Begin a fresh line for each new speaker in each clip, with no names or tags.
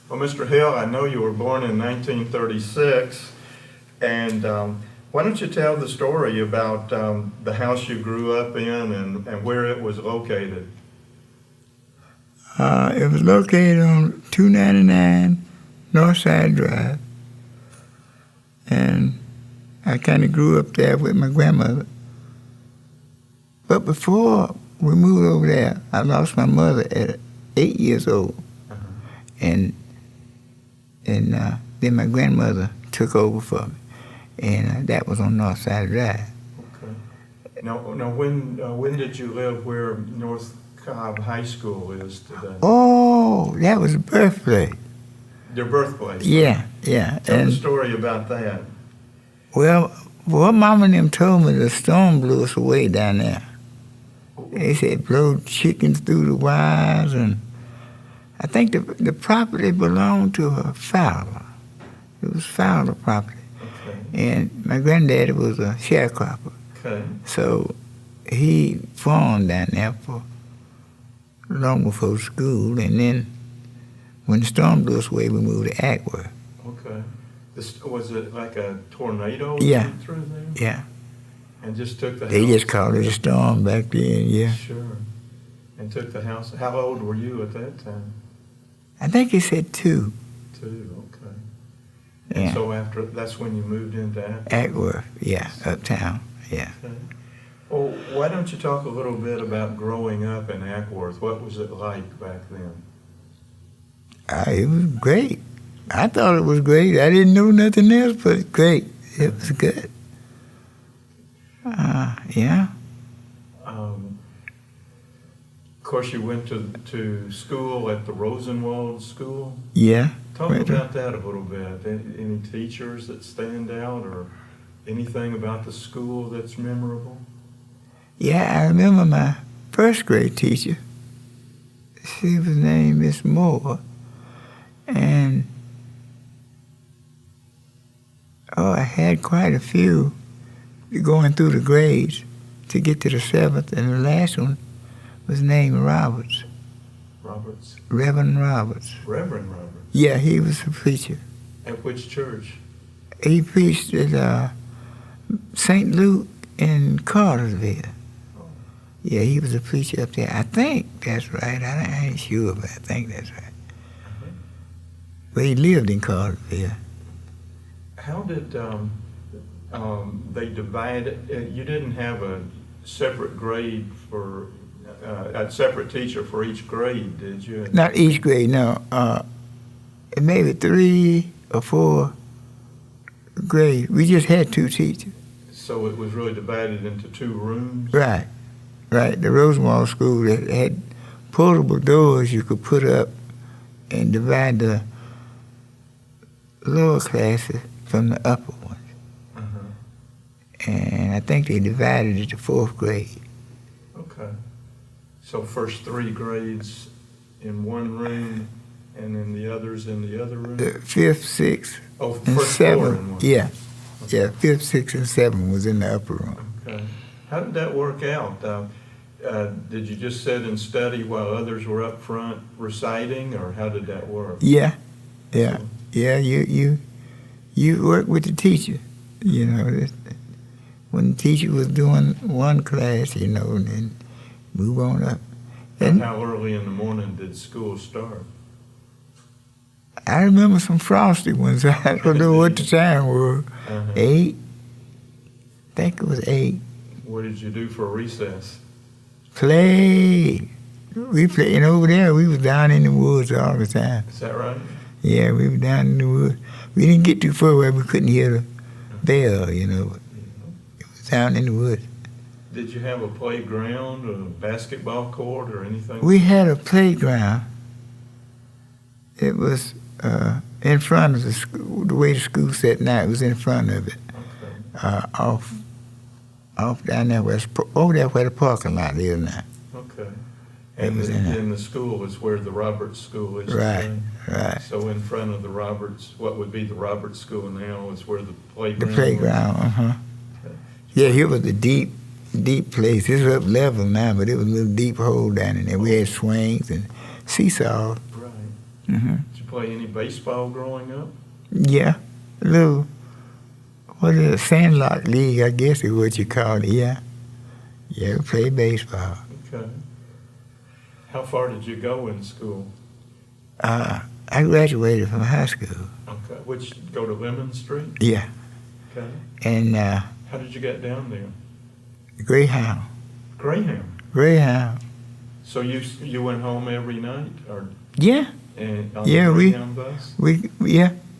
Well, Mr. Hill, I know you were born in 1936, and why don't you tell the story about the house you grew up in and where it was located?
It was located on 299 Northside Drive, and I kind of grew up there with my grandmother. But before we moved over there, I lost my mother at 8 years old, and then my grandmother took over for me, and that was on Northside Drive.
Okay. Now, when did you live where North Cobb High School is today?
Oh, that was the birthplace.
Your birthplace?
Yeah.
Tell the story about that.
Well, what Mama and them told me, the storm blew us away down there. They said blow chickens through the wires, and I think the property belonged to a Fowler. It was Fowler property.
Okay.
And my granddaddy was a sharecropper.
Okay.
So he farmed down there for long before school, and then when the storm blew us away, we moved to Ackworth.
Okay. Was it like a tornado
Yeah.
through there?
Yeah.
And just took the house?
They just called it a storm back then, yeah.
Sure. And took the house. How old were you at that time?
I think he said 2.
2, okay.
Yeah.
And so that's when you moved into Ackworth?
Ackworth, yeah, uptown, yeah.
Okay. Well, why don't you talk a little bit about growing up in Ackworth? What was it like back then?
It was great. I thought it was great. I didn't know nothing else, but great. It was good. Yeah.
Of course, you went to school at the Rosenwald School.
Yeah.
Talk about that a little bit. Any teachers that stand out or anything about the school that's memorable?
Yeah, I remember my first grade teacher. She was named Miss Moore. And, I had quite a few going through the grades to get to the 7th, and the last one was named Roberts.
Roberts?
Reverend Roberts.
Reverend Roberts?
Yeah, he was a preacher.
At which church?
He preached at St. Luke in Cartersville.
Oh.
Yeah, he was a preacher up there. I think that's right. I ain't sure, but I think that's right. But he lived in Cartersville.
How did they divide it? You didn't have a separate grade for a separate teacher for each grade, did you?
Not each grade, no. Maybe 3 or 4 grades. We just had 2 teachers.
So it was really divided into 2 rooms?
Right. The Rosenwald School had portable doors you could put up and divide the lower classes from the upper ones. And I think they divided it to 4th grade.
Okay. So first 3 grades in one room and then the others in the other room?
The 5th, 6th, and
first 4 in
7th.
one.
Yeah. Yeah, 5th, 6th, and 7th was in the upper room.
Okay. How did that work out? Did you just sit and study while others were up front reciting, or how did that work?
Yeah. You work with the teacher, When the teacher was doing one class, and then move on up.
And how early in the morning did school start?
I remember some frosty ones. I don't know what the time was. 8. I think it was 8.
What did you do for recess?
Play. We played over there. We was down in the woods all the time.
Is that right?
Yeah, we were down in the woods. We didn't get too far where we couldn't hear the bell, But it was down in the woods.
Did you have a playground or a basketball court or anything?
We had a playground. It was in front of the school. The way the school set now, it was in front of it.
Okay.
Off down there, over there where the parking lot is now.
Okay. And in the school is where the Roberts School is today?
Right.
So in front of the Roberts, what would be the Roberts School now is where the playground
The playground,
Okay.
Yeah, here was a deep place. It's up level now, but it was a little deep hole down in there. We had swings and seesaws.
Right.
Mm-hmm.
Did you play any baseball growing up?
Yeah, a little, what is it, Sandlot League, I guess is what you call it, yeah. Yeah, we play baseball.
Okay. How far did you go in school?
I graduated from high school.
Okay. Go to Lemon Street?
Yeah.
Okay.
And
How did you get down there?
Greyhound.
Greyhound. So you went home every night, or
Yeah.
and on
Yeah,
the
we-
Greyhound bus?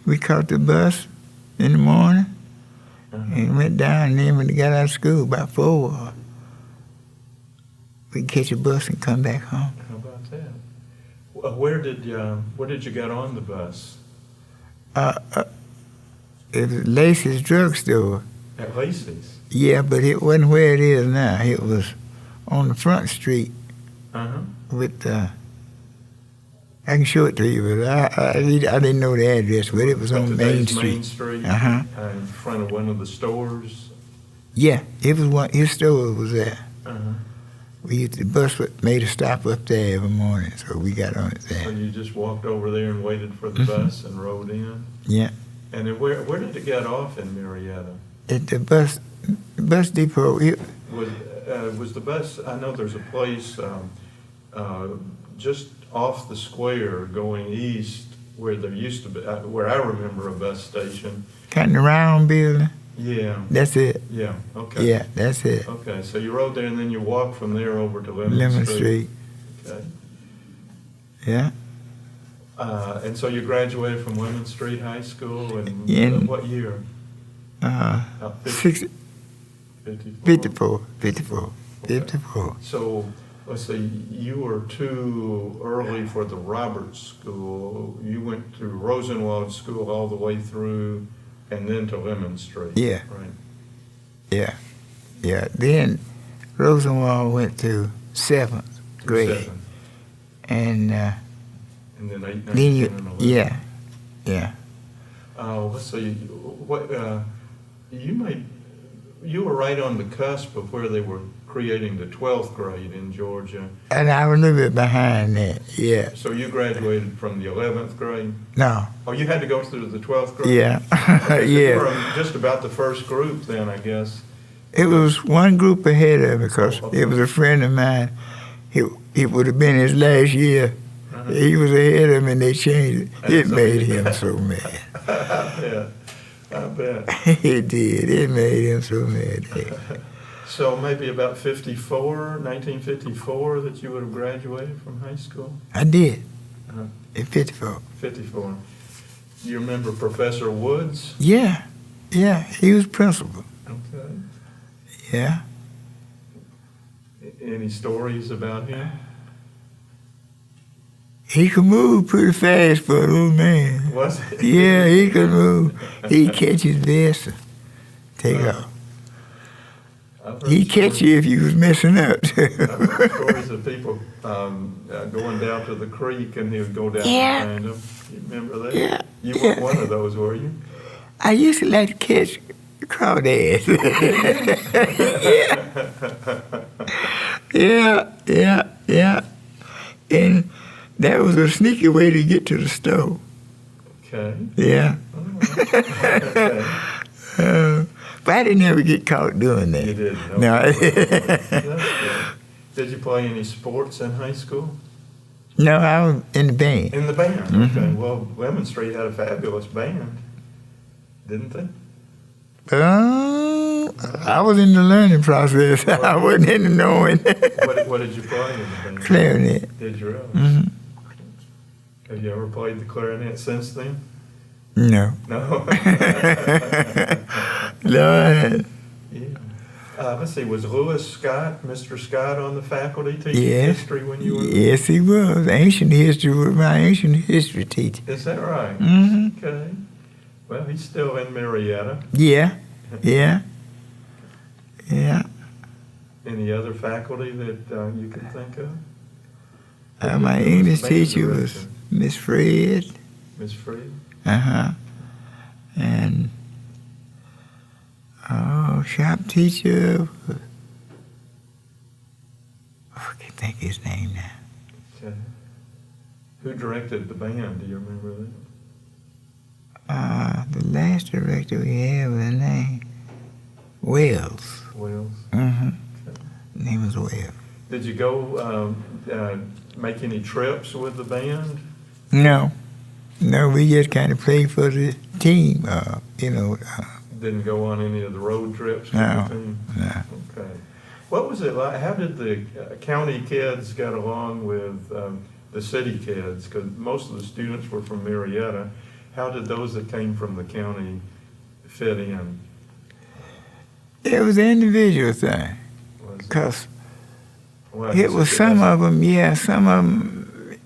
We caught the bus in the morning
Uh-huh.
and went down, and then when we got out of school, about 4, we'd catch a bus and come back home.
How about that? Where did you get on the bus?
It was Lacey's drugstore.
At Lacey's.
Yeah, but it wasn't where it is now. It was on the front street
Uh-huh.
with, I can show it to you, but I didn't know the address, but it was
But
on Main
today's Main
Street.
Street.
Uh-huh.
In front of one of the stores.
Yeah, it was one, his store was there.
Uh-huh.
The bus made a stop up there every morning, so we got on it
So
there.
you just walked over there and waited for the
Mhm.
bus and rode in?
Yeah.
And then where did it get off in Marietta?
At the bus depot,
Was the bus, I know there's a place just off the square going east where there used to be, where I remember a bus station.
kind of round building.
Yeah,
That's it.
yeah, okay.
Yeah, that's it.
Okay, so you rode there and then you walked from there over to Lemon
Lemon
Street.
Street.
Okay.
Yeah.
And so you graduated from Lemon Street High School in
In-
what year?
Uh,
About
60,
54.
54.
So, let's see, you were too early for the Roberts School. You went to Rosenwald School all the way through and then to Lemon Street.
Yeah.
Right.
Yeah. Yeah. Then Rosenwald went to 7th grade.
7.
And
And then 8, 9,
then
10, and 11.
yeah.
Let's see, you were right on the cusp of where they were creating the 12th grade in Georgia.
And I was a little bit behind that, yeah.
So you graduated from the 11th grade?
No,
Oh, you had to go through the 12th grade?
yeah,
Okay, so you
yeah.
were just about the first group then, I guess.
It was one group ahead of me because it was a friend of mine. It would have been his last year.
Uh-huh.
He was ahead of me and they changed it. It made him so mad.
I bet.
It did. It made him so mad.
So maybe about 1954, that you would have graduated from high school?
I did.
Uh-huh.
In 54.
54. You remember Professor Woods?
Yeah. He was principal.
Okay.
Yeah.
Any stories about him?
He could move pretty fast for a little man.
Was it?
Yeah, he could move. He'd catch his vest and take off.
I've heard
He'd catch
stories-
you if you was messing up.
I've heard stories of people going down to the creek and he would go down
Yeah.
behind them. You remember that?
Yeah.
You
Yeah.
weren't one of those, were you?
I used to like to catch crawdads. Yeah. And that was a sneaky way to get to the stove.
Okay.
Yeah.
Okay.
But I didn't ever get caught doing that.
You didn't?
No.
Okay. That's good. Did you play any sports in high school?
No, I was in the band.
In the band?
Mhm.
Okay. Well, Lemon Street had a fabulous band, didn't they?
I was in the learning process. I wasn't in the knowing.
What did you play in the band?
Clarinet.
Did you really?
Hmm.
Have you ever played the clarinet since then?
No.
No?
Lord.
Yeah. Let's see, was Lewis Scott, Mr. Scott, on the faculty teaching
Yes.
history when you were?
Yes, he was. Ancient history was my ancient history teacher.
Is that right?
Hmm.
Okay. Well, he's still in Marietta.
Yeah.
Any other faculty that you can think of?
My
Who was
English
the band
teacher was
director?
Miss Fred.
Miss Freed?
And shop teacher. I can't think of his name now.
Okay. Who directed the band? Do you remember that?
The last director we had was named Wells.
Wells.
Mm-hmm.
Okay.
Name was Wells.
Did you go make any trips with the band?
No, we just kind of played for the team,
Didn't go on any of the road trips with
No,
the team?
no.
Okay. What was it like? How did the county kids get along with the city kids? Because most of the students were from Marietta. How did those that came from the county fit in?
It was an individual thing,
Was it?
because
Well, I
it
guess
was
could
some
ask-
of them, some of them,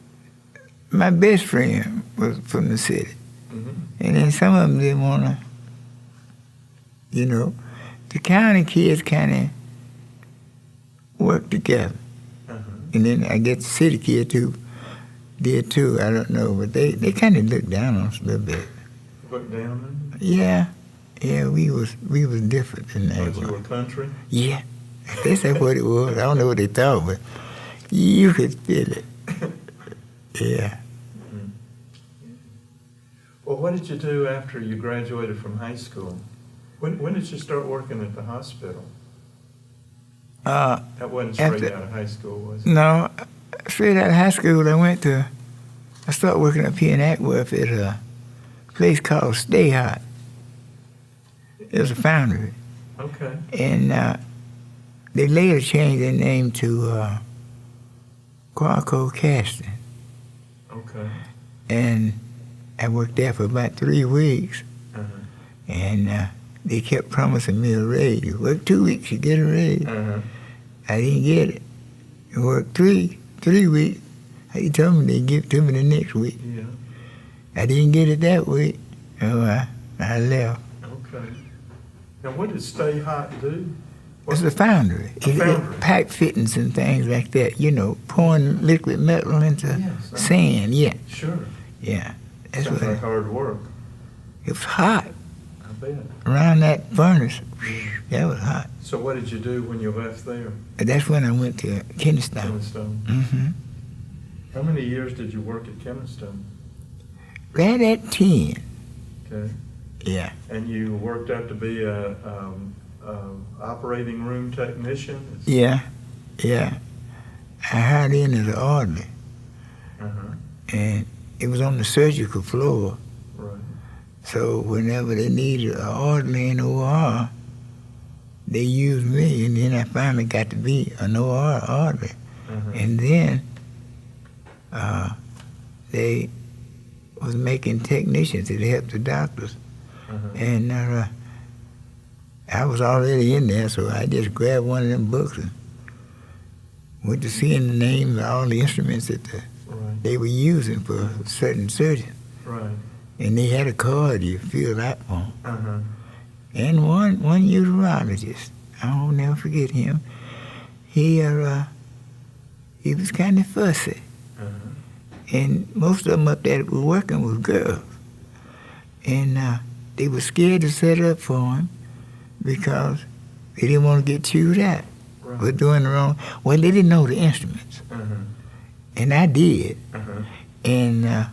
my best friend was from the city.
Mhm.
And then some of them didn't want to, the county kids kind of worked together.
Uh-huh.
And then I guess the city kids did too, I don't know, but they kind of looked down on us a little bit.
Look down
Yeah, we was different than
there?
they
Thought you
were.
were country?
Yeah, I guess that's what it was. I don't know what they thought, but you could feel it. Yeah.
Well, what did you do after you graduated from high school? When did you start working at the hospital? That wasn't straight
After-
out of high school, was it?
No, straight out of high school, I started working up here in Acworth at a place called Stay Hot. It was a foundry.
Okay.
And they later changed their name to Quaco Casting.
Okay.
And I worked there for about 3 weeks.
Uh-huh.
And they kept promising me a raise. You work 2 weeks, you get a raise.
Uh-huh.
I didn't get it. I worked three weeks. They told me they'd give it to me the next week.
Yeah.
I didn't get it that week. So I left.
Okay. Now, what did Stay Hot do?
It's a foundry.
foundry.
It pipe fittings and things like that, pouring liquid metal into
Yes,
sand. Yeah,
Sure.
yeah. That's
Sounds
what
like hard work.
it was hot
I bet.
around that furnace. That was hot.
So what did you do when you left there?
And that's when I went to Kennestone.
Kennestone.
Mm-hmm.
How many years did you work at Kennestone?
Right at 10.
Okay.
Yeah.
And you worked out to be a operating room technician?
Yeah. I hired in as an orderly,
Uh-huh.
and it was on the surgical floor.
Right.
So whenever they needed an orderly in OR, they used me, and then I finally got to be an OR orderly.
Uh-huh.
And then they was making technicians to help the doctors.
Uh-huh.
And I was already in there, so I just grabbed one of them books and went to seeing the names of all the instruments that
Right.
they were using for certain surgeons.
Right.
And they had a card you filled out for 'em.
Uh-huh.
And one urologist, I'll never forget him. He was kind of fussy,
Uh-huh.
and most of them up there that were working was girls, and they were scared to set up for him because they didn't want to get chewed out for
Right.
doing the wrong. Well, they didn't know the instruments,
Uh-huh.
and I did,
Uh-huh.
and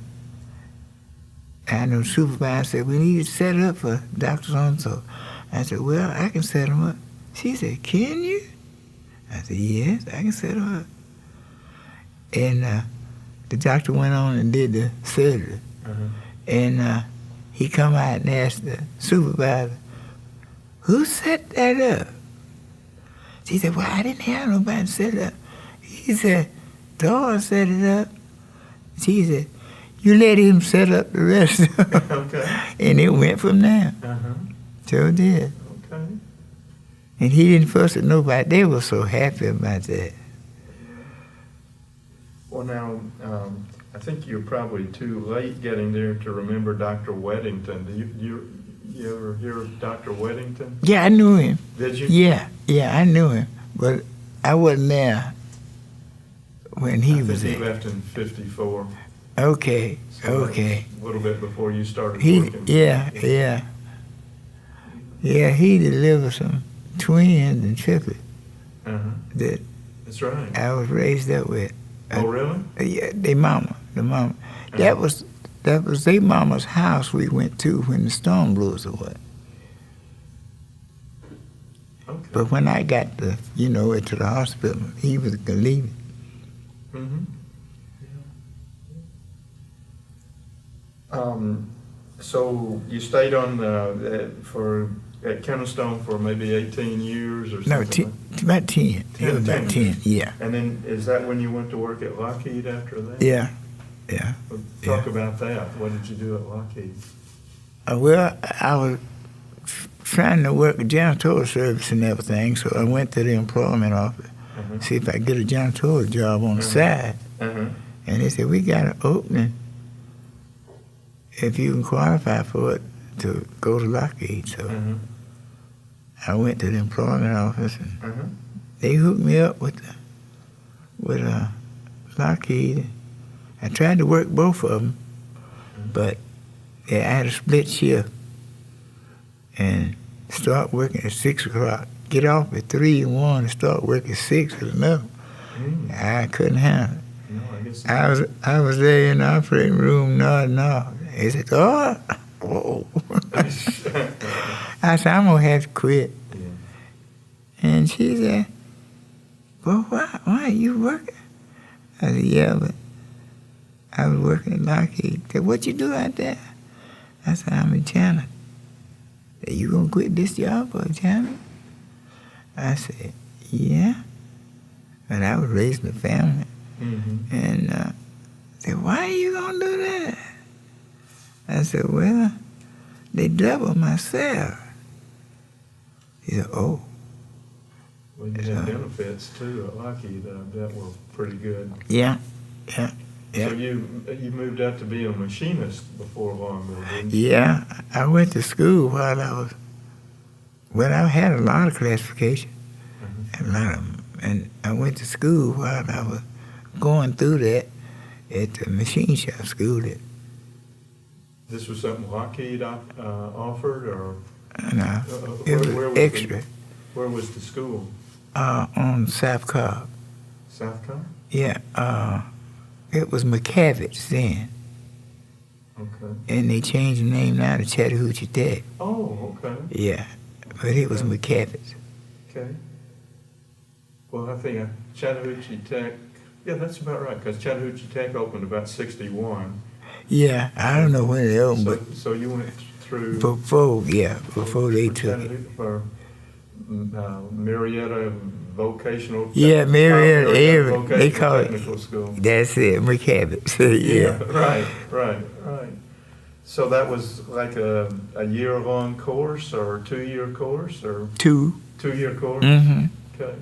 I know the supervisor said, we need to set it up for Dr. So-and-so. I said, well, I can set them up. She said, can you? I said, yes, I can set them up. And the doctor went on and did the surgery.
Uh-huh.
And he come out and asked the supervisor, who set that up? She said, well, I didn't have nobody set it up. He said, Doyal set it up. She said, you let him set up the rest of them.
Okay.
And it went from there.
Uh-huh.
Sure did.
Okay.
And he didn't fuss at nobody. They were so happy about that.
Well, now, I think you're probably too late getting there to remember Dr. Weddington. Do you ever hear of Dr. Weddington?
Yeah, I knew him.
Did you?
Yeah, I knew him. But I wasn't there when he
I
was
think he
there.
left in 54.
Okay,
So
okay.
A little bit before you started
He,
working.
yeah. Yeah, he delivered some twins and triplets
Uh-huh.
that
That's right.
I was raised up with.
Oh, really?
Yeah, they mama. the mama. That was their mama's house we went to when the storm blew us away.
Okay.
But when I got into the hospital, he was leaving.
Mm-hmm. So you stayed on at Kennestone for maybe 18 years or
No,
something?
about 10. It was about 10, yeah.
And then is that when you went to work at Lockheed after that?
Yeah.
Well, talk about that. What did you do at Lockheed?
Well, I was trying to work a janitorial service and everything, so I went to the employment office, see if I could get a janitorial job on the side.
Uh-huh.
And they said, we got an opening if you can qualify for it to go to Lockheed. So I went to the employment office and they hooked me up with Lockheed. I tried to work both of them, but I had a split shift and start working at 6 o'clock, get off at 3 in one and start working at 6 at another. I couldn't handle it.
No, I guess
I was there in the operating room nodding off. He said, oh, whoa. I said, I'm going to have to quit.
Yeah.
And she said, well, why are you working? I said, yeah, but I was working at Lockheed. She said, what you do out there? I said, I'm a janitor. Said, you going to quit this job for a janitor? I said, yeah. But I was raising a family. And said, why are you going to do that? I said, well, they doubled my salary. He said, oh.
Well, you had benefits too at Lockheed that were pretty good.
Yeah.
So you moved out to be a machinist before long, though, didn't you?
Yeah, I went to school while I had a lot of classification, a lot of them. And I went to school while I was going through that at the machine shop school.
This was something Lockheed offered, or
No, it was extra.
Where was the school?
On South Cobb.
South Cobb?
Yeah, it was McCavitt's then.
Okay.
And they changed the name now to Chattahoochee Tech.
Oh, okay.
Yeah, but it was McCavitt's.
Okay. Well, I think Chattahoochee Tech, yeah, that's about right, because Chattahoochee Tech opened about 61.
Yeah, I don't know when they opened, but
So you went through...
before they took it.
For Marietta Vocational...
Yeah, Marietta, they call it...
Technical School.
That's it, McCavitt's, yeah.
Right. So that was like a year-long course or a 2-year course or... 2-year course?
Mm-hmm.
Okay.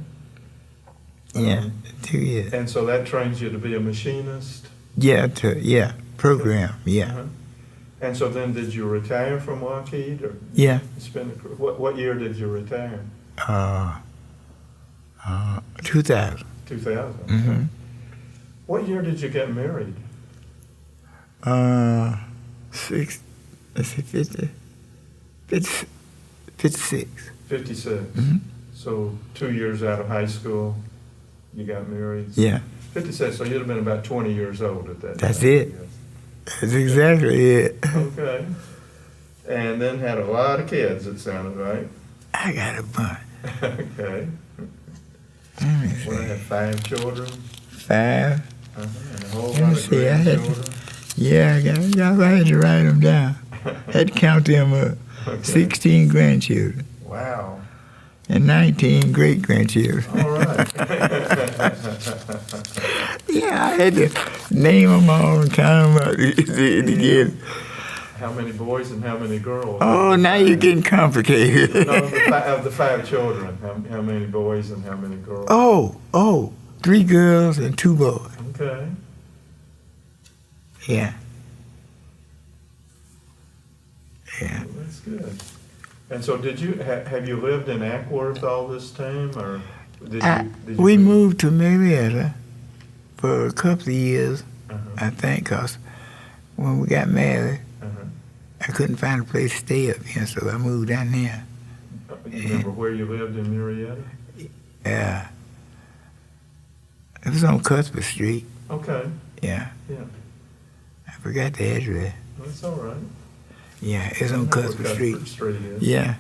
Yeah, 2 years.
And so that trains you to be a machinist?
Program, yeah.
Uh-huh. And so then did you retire from Lockheed? Or
Yeah.
What year did you retire?
2000.
2000.
Mm-hmm.
What year did you get married?
56. 56.
56.
Mm-hmm.
So 2 years out of high school, you got married?
Yeah.
56, so you'd have been about 20 years old at that
That's
time.
it. That's exactly it.
Okay. And then had a lot of kids, it sounded, right?
I got a bunch.
Okay. Well, I had 5 children.
5.
And a whole
Let me
lot of
see, I had
grandchildren.
I had to write them down. Had to count them up.
Okay.
16 grandchildren
Wow.
and 19 great-grandchildren.
All right.
Yeah, I had to name them all and count them up together.
How many boys and how many girls?
Oh, now you're getting complicated.
No, of the 5 children, how many boys and how many girls?
Oh, 3 girls and 2 boys.
Okay.
Yeah.
Well, that's good. And so did you, have you lived in Ackworth all this time, or did you
We moved to Marietta for a couple of years, I think, because when we got married, I couldn't find a place to stay up here, so I moved down there.
You remember where you lived in Marietta?
Yeah. It was on Cuthbert Street.
Okay.
Yeah.
Yeah.
forgot the address.
That's all right.
Yeah, it's
I
on
know where
Cuthbert Street.
Street is.
Yeah,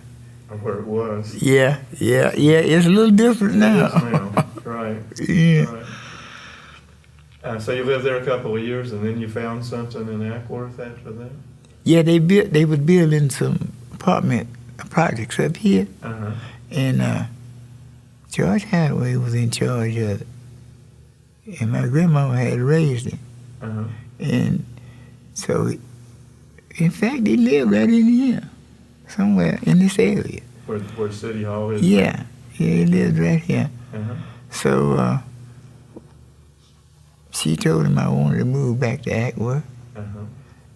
Or where it was.
yeah. It's a little different now.
It is now, right.
Yeah.
Right. So you lived there a couple of years, and then you found something in Ackworth after that?
Yeah, they was building some apartment projects up here,
Uh-huh.
and George Hathaway was in charge of it, and my grandmama had raised him,
Uh-huh.
and so in fact he lived right in here, somewhere in this area.
Where City Hall is?
Yeah, he lived right here.
Uh-huh.
So she told him I wanted to move back to Ackworth,
Uh-huh.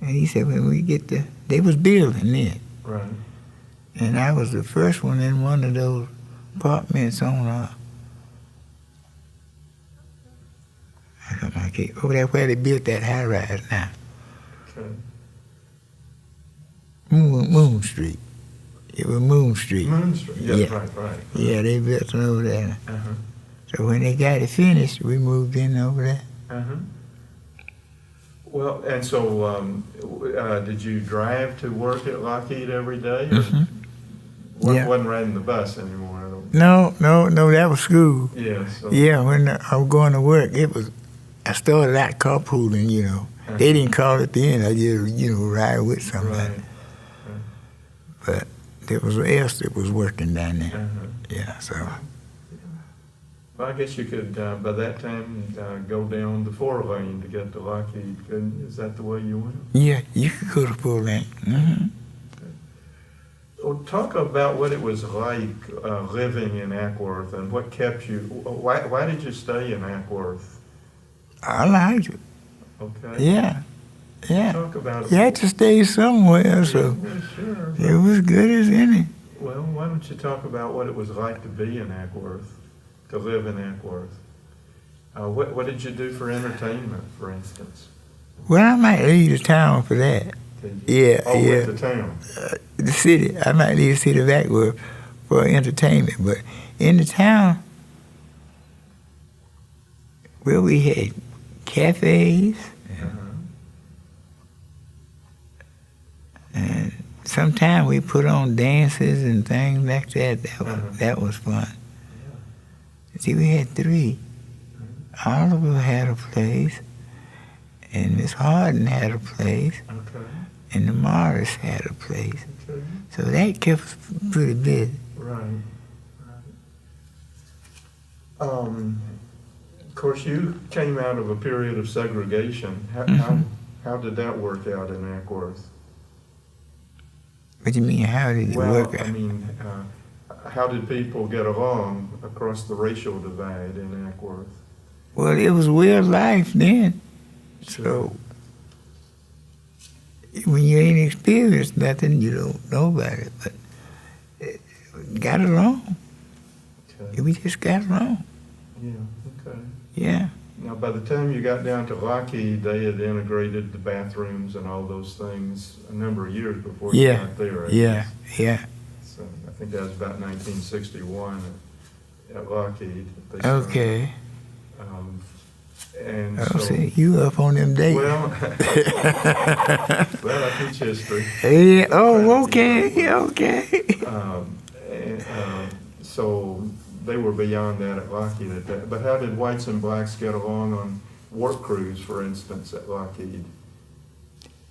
and he said when we get they was building then.
Right.
And I was the first one in one of those apartments on over there where they built that high rise now.
Okay.
Moon Street. It was Moon Street.
Moon Street. Yes,
Yeah.
right.
Yeah, they built it over there.
Uh-huh.
So when they got it finished, we moved in over there.
Uh-huh. Well, and so did you drive to work at Lockheed every day? Or
Yeah.
wasn't riding the bus anymore? I don't.
No, that was school.
Yeah. So,
Yeah, when I was going to work, I started out carpooling, They didn't call it then. I just, ride with somebody.
Right.
But there was else that was working down there.
Uh-huh.
Yeah, so.
Well, I guess you could, by that time, go down the 4-lane to get to Lockheed, couldn't you? Is that the way you went?
Yeah, you could go to full lane. Mm-hmm.
Well, talk about what it was like living in Ackworth and what kept you. Why did you stay in Ackworth?
I liked it.
Okay.
Yeah.
Talk about it.
You had to stay somewhere, so
Yeah, sure.
it was good as any.
Well, why don't you talk about what it was like to be in Ackworth, to live in Ackworth? What did you do for entertainment, for instance?
Well, I might leave the town for that. Yeah.
With the town.
The city. I might leave the city of Ackworth for entertainment, but in the town, well, we had cafes, and sometimes we put on dances and things like that. That was fun. See, we had 3. Oliver had a place, and Miss Harden had a place,
Okay.
and the Morris had a place.
Okay.
So that kept us pretty busy.
Right. Of course, you came out of a period of segregation. How did that work out in Ackworth?
What do you mean, how did it work out?
I mean, how did people get along across the racial divide in Ackworth?
Well, it was real life then. So when you ain't experienced nothing, you don't know about it. But got along.
Okay.
We just got along.
Yeah, okay.
Yeah.
Now, by the time you got down to Lockheed, they had integrated the bathrooms and all those things a number of years before you got there. I guess.
Yeah.
So I think that was about 1961 at Lockheed. That they started.
Okay.
And
Oh,
so,
see, you up on them dates.
well, well, I teach history.
Yeah. Oh, okay.
So they were beyond that at Lockheed at that. But how did whites and blacks get along on work crews, for instance, at Lockheed?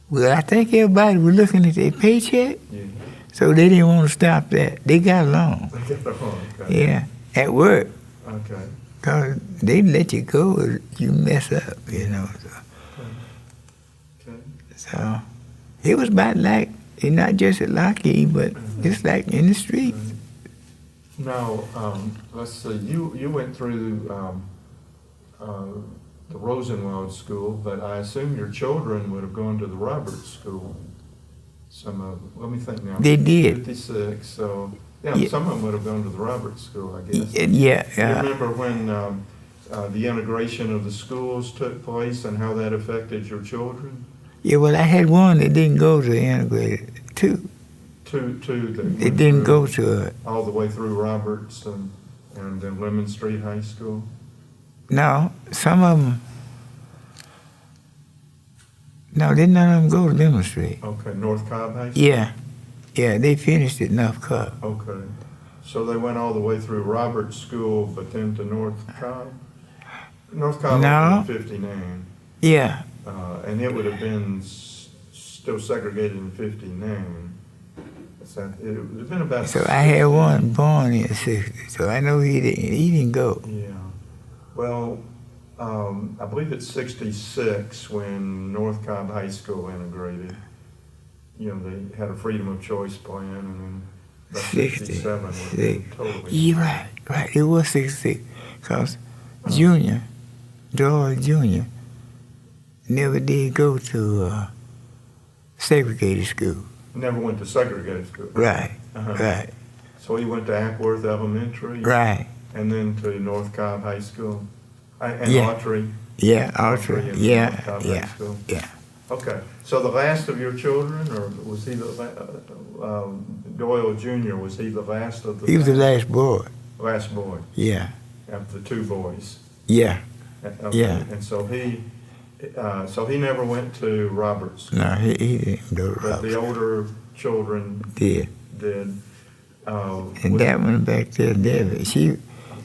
Well, I think everybody was looking at their paycheck,
Yeah.
so they didn't want to stop that. They got along.
They got along. Okay.
Yeah. At work.
Okay.
Because they let you go if you mess up, So,
Okay.
so it was about like, and not just at Lockheed, but just like in the street.
Now, let's see. You went through the Rosenwald School, but I assume your children would have gone to the Roberts School. Some of them. Let me think now.
They did.
56. So yeah,
Yeah.
some of them would have gone to the Roberts School, I guess.
Yeah.
You remember when the integration of the schools took place and how that affected your children?
Yeah, well, I had one that didn't go to integrated, too.
Two that
It
went
didn't
through
go to it.
all the way through Roberts and then Lemon Street High School.
No, some of them, No, they none of them go to demonstrate.
Okay, North Cobb High School?
Yeah, yeah, they finished at North Cobb.
Okay. So they went all the way through Roberts School, but then to North Cobb? North Cobb
No.
opened in 59.
Yeah,
And it would have been still segregated in 59. So it would have been about.
so I had one born in '60, so I know he didn't go.
Yeah. Well, I believe it's 66 when North Cobb High School integrated. You know, they had a freedom of choice plan, and then about 67 was
66.
totally.
Yeah, right. It was 66, cause Junior, Doyal Junior, never did go to segregated school.
Never went to segregated school.
Right,
Uh-huh.
right,
So he went to Ackworth Elementary.
right.
And then to North Cobb High School. And
Yeah.
Autry.
Yeah,
Autry
Ultra.
and North
Yeah,
Cobb High
yeah,
School.
yeah.
Okay, so the last of your children, or was he Doyal Jr., was he the last of the?
He was the last boy.
Last boy,
Yeah,
of the two boys.
yeah.
Okay,
Yeah.
And so he never went to Roberts,
No, he didn't go to
but
Roberts.
the older children
Did.
did.
And that one back there, Debbie, she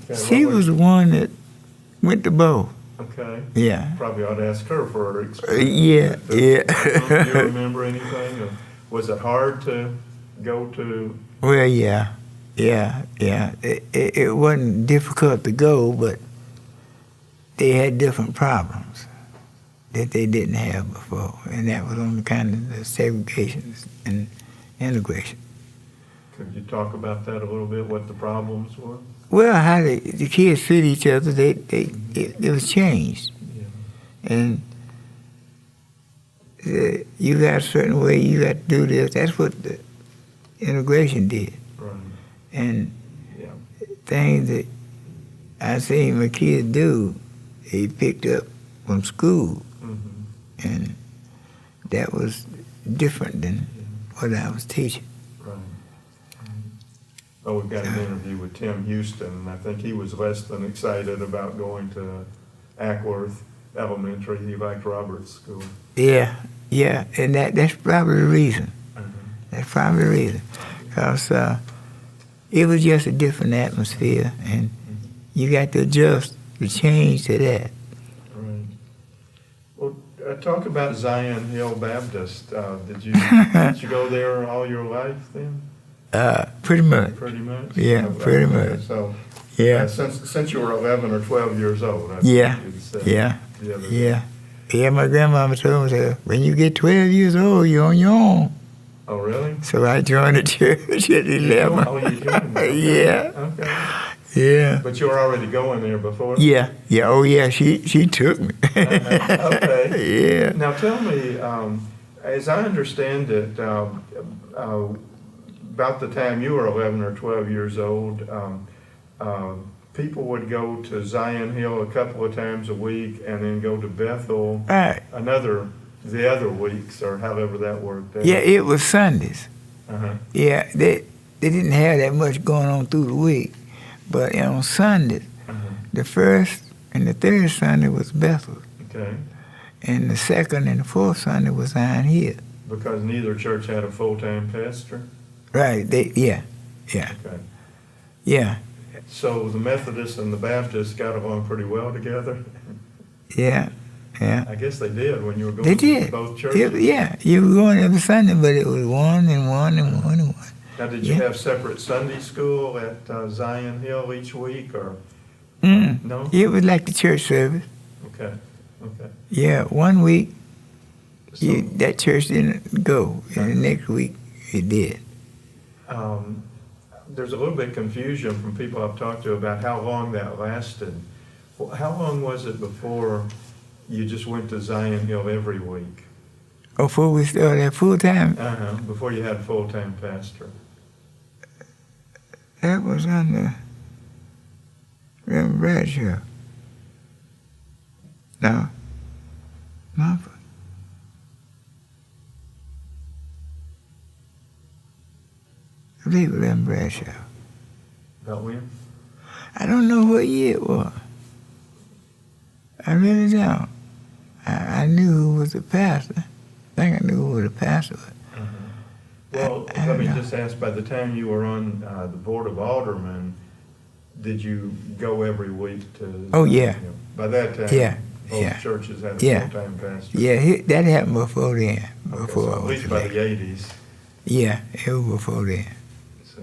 okay, what
was the one that went to both.
Okay,
Yeah.
probably ought to ask her for her experience.
Yeah,
Do
yeah.
you remember anything? Or was it hard to go to?
Well, yeah. It wasn't difficult to go, but they had different problems that they didn't have before, and that was on the kind of the segregation and integration.
Could you talk about that a little bit? What the problems were?
Well, how the kids fit each other, it was changed,
Yeah.
and you got a certain way, you got to do this. That's what the integration did,
Right.
and
Yeah.
things that I seen my kids do, they picked up from school,
Mm-hmm.
and that was different than what I was teaching.
Right. Oh, we've got an interview with Tim Houston, and I think he was less than excited about going to Ackworth Elementary. He liked Roberts School.
Yeah, and that's probably the reason.
Uh-huh.
That's probably the reason, because it was just a different atmosphere, and you got to adjust to change to that.
Right. Well, talk about Zion Hill Baptist. Did you go there all your life then?
Pretty much.
Pretty much.
Yeah, pretty much.
So,
Yeah,
since you were 11 or 12 years old. I
Yeah,
think you'd said
yeah,
the other day.
yeah. Yeah, my grandmama told me, said, when you get 12 years old, you're on your own.
Oh, really?
So I joined the church at 11.
Oh, you joined?
Yeah,
Okay.
yeah.
But you were already going there before?
Yeah, oh yeah, she took me.
Okay.
Yeah.
Now tell me, as I understand it, about the time you were 11 or 12 years old, people would go to Zion Hill a couple of times a week and then go to Bethel
Right.
the other weeks, or however that worked out.
Yeah, it was Sundays.
Uh-huh.
Yeah, they didn't have that much going on through the week. But on Sundays,
Uh-huh.
the first and the third Sunday was Bethel.
Okay.
And the second and the fourth Sunday was Zion Hill.
Because neither church had a full-time pastor?
Right, yeah.
Okay.
Yeah,
So the Methodists and the Baptists got along pretty well together?
yeah.
I guess they did when you were going
They
to
did.
both churches.
Yeah, you were going every Sunday, but it was one and one and one and one.
Now, did you
Yeah.
have separate Sunday school at Zion Hill each week, or?
Mm.
No?
It was like the church service.
Okay.
Yeah, 1 week
So,
that church didn't go, and the next week it did.
there's a little bit of confusion from people I've talked to about how long that lasted. Well, how long was it before you just went to Zion Hill every week?
Before we started full time,
Before you had a full-time pastor?
that was under Reverend Bradshaw. No. I believe it was Reverend Bradshaw.
About when?
I don't know what year it was. I really don't. I knew who was the pastor. think I knew who the pastor was.
Well,
I
let me
don't know.
just ask, by the time you were on the Board of Aldermen, did you go every week to?
Oh, yeah.
By that time?
Yeah,
Both
yeah.
churches had a
Yeah.
full-time pastor?
Yeah, that happened before then.
Okay,
Before
so
I
at
was
least by the
elected.
80s.
Yeah, it was before then.
So,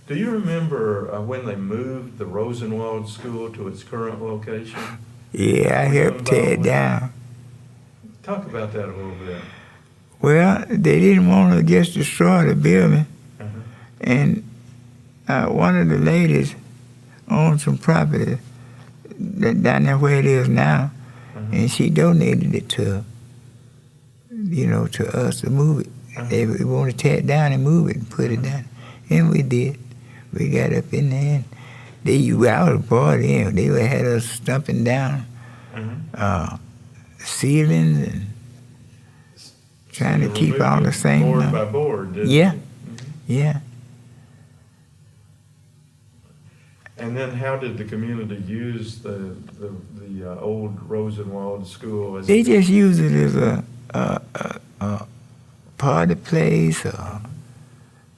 do you remember when they moved the Rosenwald School to its current location?
Yeah, I
Were you
helped tear it
involved with that?
down.
Talk about that a little bit.
Well, they didn't want to just destroy the building,
Uh-huh.
and one of the ladies owned some property down there where it is now,
Uh-huh.
and she donated it to us to move it.
Uh-huh.
They wanted to tear it down and move it and put it down, and we did. We got up in there, and I was brought in. They had us stumping down
Uh-huh.
ceilings and trying
So
to
you
keep all
removed
the
it
same.
board by board, didn't
Yeah.
you?
Yeah.
And then how did the community use the old Rosenwald School as?
They just use it as a party place, or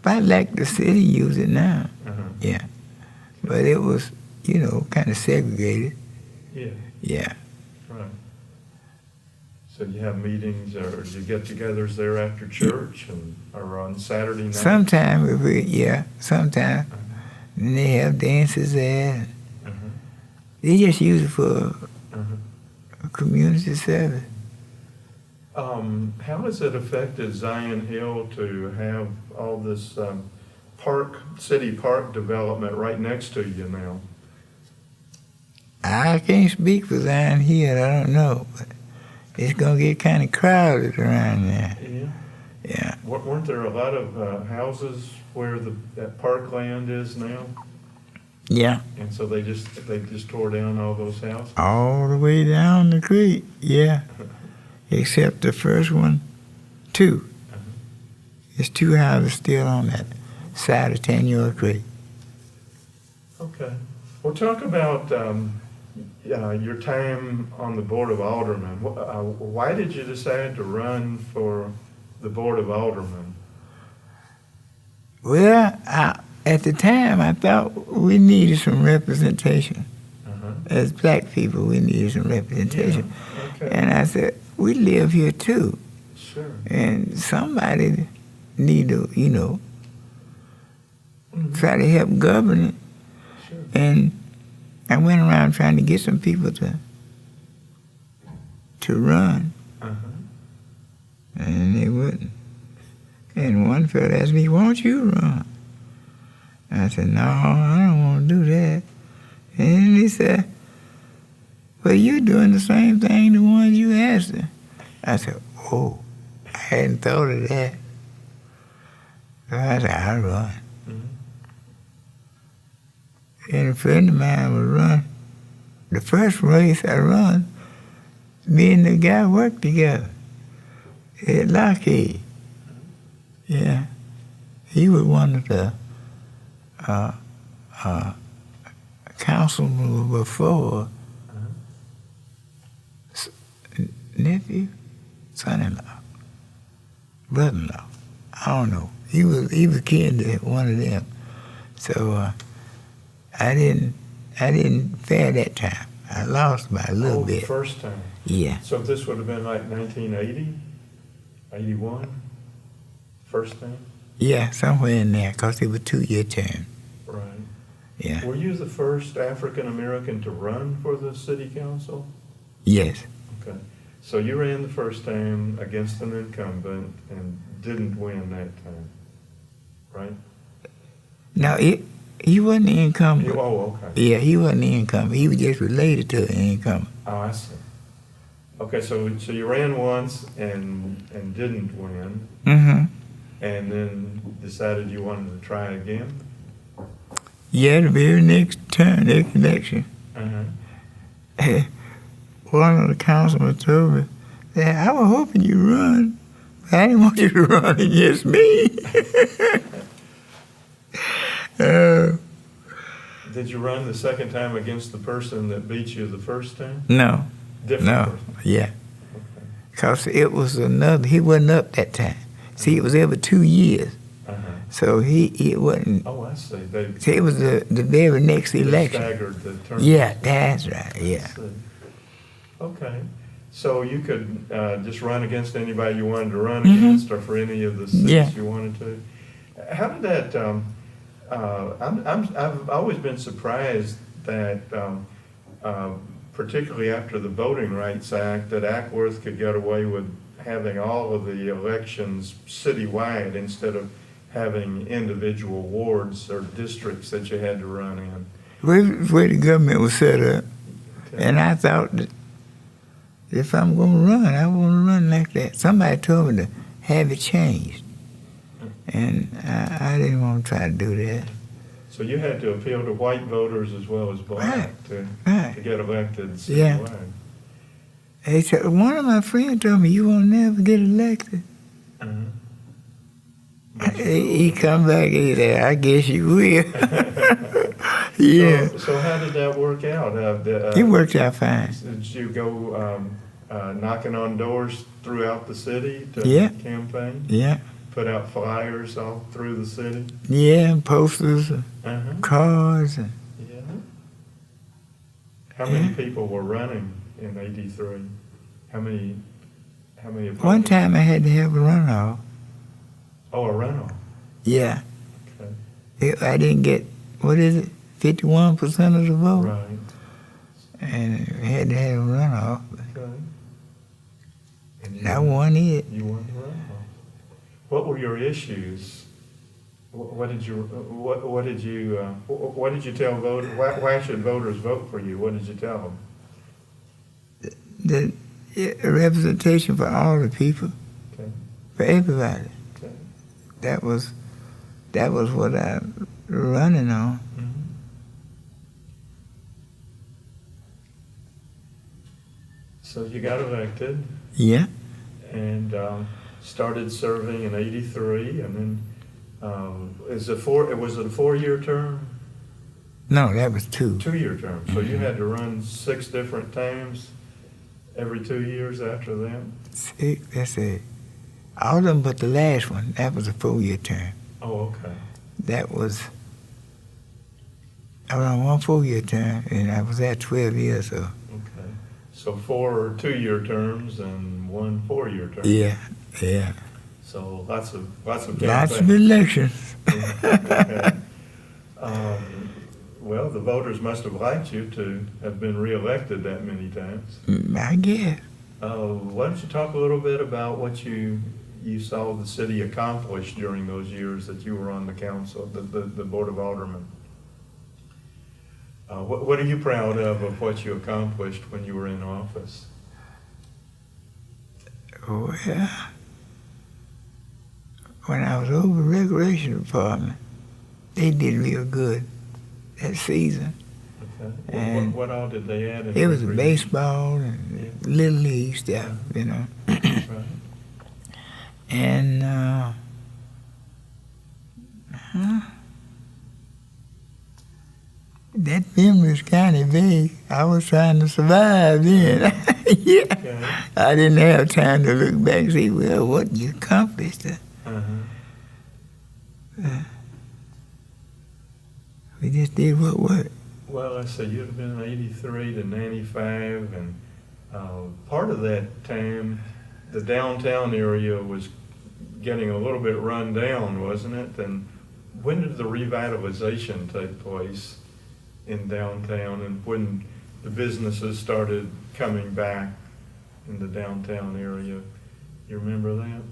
about like the city use it now.
Uh-huh.
Yeah, but it was kind of segregated.
Yeah,
Yeah,
right. So you have meetings or you get-togethers there after church or on Saturday night?
sometime sometime,
Uh-huh.
and they have dances there.
Uh-huh.
They just use it for
Uh-huh.
a community service.
How has it affected Zion Hill to have all this city park development right next to you now?
I can't speak for Zion Hill. I don't know, but it's gonna get kind of crowded around there.
Yeah.
Yeah.
Weren't there a lot of houses where that parkland is now?
Yeah.
And so they just tore down all those houses?
All the way down the creek, yeah. Except the first one, 2.
Uh-huh.
There's 2 houses still on that side of 10-year Creek.
Okay. Well, talk about your time on the Board of Aldermen. Why did you decide to run for the Board of Aldermen?
Well, at the time, I thought we needed some representation.
Uh-huh.
As black people, we needed some representation.
Yeah. Okay.
And I said, we live here too.
Sure.
And somebody need to,
Mhm.
try to help govern it.
Sure.
And I went around trying to get some people to run,
Uh-huh.
and they wouldn't. And one fellow asked me, "Why don't you run?" I said, "No, I don't want to do that." And he said, "Well, you're doing the same thing the ones you asked them." I said, "Oh, I hadn't thought of that." So I said, "I'll run."
Mhm.
And a friend of mine would run. The first race I run, me and the guy worked together at Lockheed. Yeah. He was one of the councilmen before, nephew, son-in-law, brother-in-law. I don't know. He was kin to one of them. So I didn't fare that time. I lost by a little
The
bit.
first time.
Yeah.
So this would have been like 1980, 81, first time?
Yeah, somewhere in there, because it was 2-year term.
Right.
Yeah.
Were you the first African-American to run for the city council?
Yes.
Okay. So you ran the first time against an incumbent and didn't win that time, right?
Now, he wasn't the incumbent.
Oh, okay.
Yeah, he wasn't the incumbent. He was just related to an incumbent.
Oh, I see. Okay, so you ran once and didn't win,
Mm-hmm.
and then decided you wanted to try again?
Yeah, the very next turn, next election,
Uh-huh.
one of the councilmen told me that I was hoping you run, but I didn't want you to run against me.
Did you run the second time against the person that beat you the first time?
No,
Different
no,
person?
yeah. Because it was he wasn't up that time. See, it was every 2 years.
Uh-huh.
So it wasn't.
Oh, I see.
See, it was the very next
They
election.
staggered the term.
Yeah, that's right, yeah.
I see. Okay. So you could just run against anybody you wanted to run against, or for any of the seats
Yeah.
you wanted to. How did that? I've always been surprised that, particularly after the Voting Rights Act, that Ackworth could get away with having all of the elections citywide instead of having individual wards or districts that you had to run in.
Where the government was set up,
Okay.
and I thought that if I'm going to run, I want to run like that. Somebody told me to have it changed, and I didn't want to try to do that.
So you had to appeal to white voters as well as black to get elected
Yeah.
citywide.
They said, one of my friends told me, you won't never get elected. He come back and he said, I guess you will. Yeah.
So how did that work out?
It worked out fine.
Did you go knocking on doors throughout the city to
Yeah.
campaign?
Yeah.
Put out flyers all through the city?
Yeah, and posters,
Uh-huh.
cars. And
Yeah. How many people were running in '83? How many opponents?
one time I had to have a runoff.
Oh, a runoff.
Yeah.
Okay.
I didn't get, 51% of the vote?
Right.
And I had to have a runoff.
Okay. And
I won it.
You won the runoff. What were your issues? What did you tell voters? Why should voters vote for you? What did you tell them?
The representation for all the people,
Okay.
for everybody.
Okay.
That was what I'm running on.
Mm-hmm. So you got elected
Yeah.
and started serving in '83, and then was it a 4-year term?
No, that was 2.
2-year term. So you had to run 6 different times every 2 years after that?
6, that's it. All of them but the last one, that was a 4-year term.
Oh, okay.
I was on one 4-year term, and I was at 12 years, so.
Okay. So 4 2-year terms and 1 4-year term.
Yeah.
So lots of
Lots of
campaigns.
elections.
Okay. Well, the voters must have liked you to have been reelected that many times.
I guess.
Why don't you talk a little bit about what you saw the city accomplish during those years that you were on the council, the Board of Aldermen? What are you proud of what you accomplished when you were in office?
Well, when I was over the Recreation Department, they did real good that season.
Okay.
And
What all did they add?
It was
recreation?
baseball and little league stuff, you know.
Right.
And that memory's kind of vague. I was trying to survive then. Yeah.
Okay.
I didn't have time to look back and say, well, what you accomplished?
Uh-huh.
We just did what worked.
Well, I say you'd have been 83 to 95, and part of that time, the downtown area was getting a little bit run down, wasn't it? And when did the revitalization take place in downtown, and when the businesses started coming back in the downtown area? You remember that?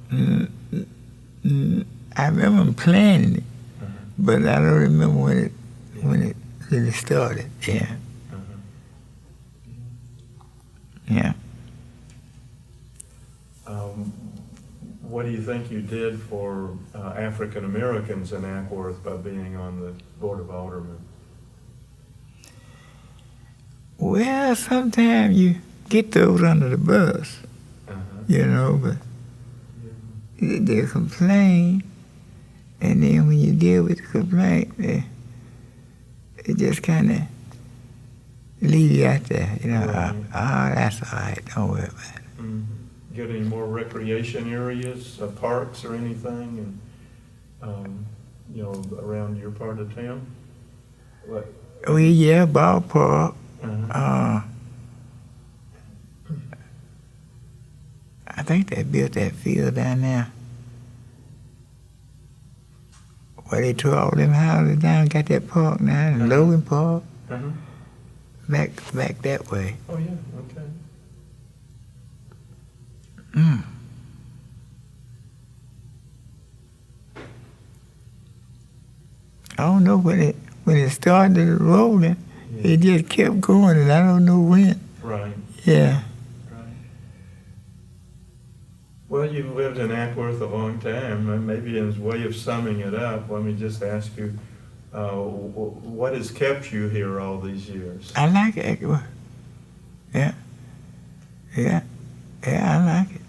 I remember planning it,
Uh-huh.
but I don't remember when it really started. Yeah.
Uh-huh.
Yeah.
What do you think you did for African Americans in Ackworth by being on the Board of Aldermen?
Well, sometimes you get those under the bus,
Uh-huh.
you know, but
Yeah.
they complain, and then when you deal with the complaint, it just kind of leave you out there, you know.
Right.
That's all right, don't worry about it.
Mhm. get any more recreation areas, parks or anything, and, you know, around your part of town? What?
Oh, yeah, ballpark.
Uh-huh.
I think they built that field down there. Where they tore all them houses down, got that park now, and Logan Park.
Uh-huh.
Back that way.
Oh, yeah, okay.
Mm. I don't know when it started rolling.
Yeah.
It just kept going, and I don't know when.
Right.
Yeah.
Right. Well, you've lived in Ackworth a long time, and maybe in way of summing it up, let me just ask you, what has kept you here all these years?
I like it. Yeah. Yeah. Yeah, I like it.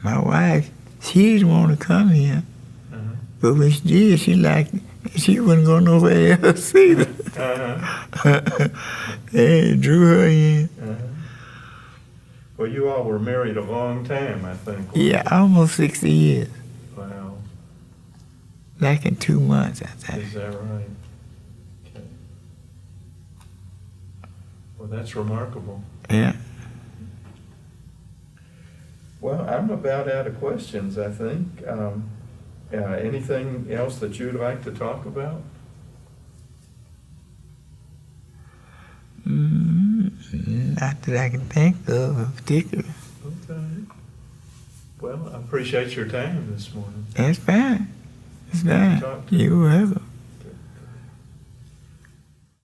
My wife, she didn't want to come here.
Uh-huh.
But when she did, she wouldn't go nowhere else either.
Uh-huh.
It drew her in.
Uh-huh. Well, you all were married a long time, I think.
Yeah, almost 60 years.
Wow.
Like in 2 months, I think.
Is that right? Okay. Well, that's remarkable.
Yeah.
Well, I'm about out of questions, I think. Anything else that you'd like to talk about?
Not that I can think of in particular.
Okay. Well, I appreciate your time this morning.
That's fine. That's
Good to
fine.
talk to you.
You're welcome.